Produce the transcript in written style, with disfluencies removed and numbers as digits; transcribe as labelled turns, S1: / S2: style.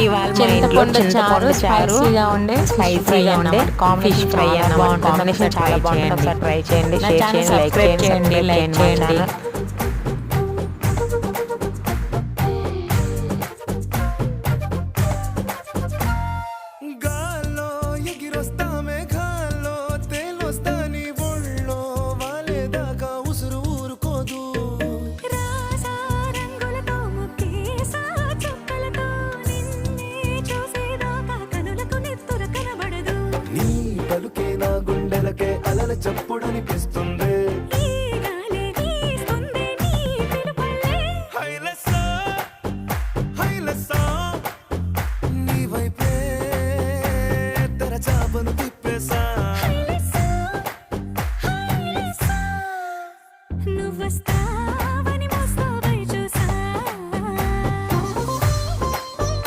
S1: ఇవాళ మా ఇంట్లో చింతపండు చారు స్పైసీగా ఉండే ఫిష్ ఫ్రై అన్నమాట. కాంబినేషన్ చాలా బాగుంటుంది. ఒకసారి ట్రై చేయండి, షేర్ చేయండి, లైక్ చేయండి.
S2: గాల్లో ఎగిరొస్తా మేఘాల్లో తేలొస్తా నీ ఒళ్ళో వాలేదాకా ఉసురు ఊరుకోదు.
S3: రాసా రంగులతో ముక్కేసా చుక్కలతో నిన్నే చూసేదాకా కనులకు నెత్తుర కనబడదు.
S2: నీ పలుకే నా గుండెలకే అలల చప్పుడనిపిస్తుంది.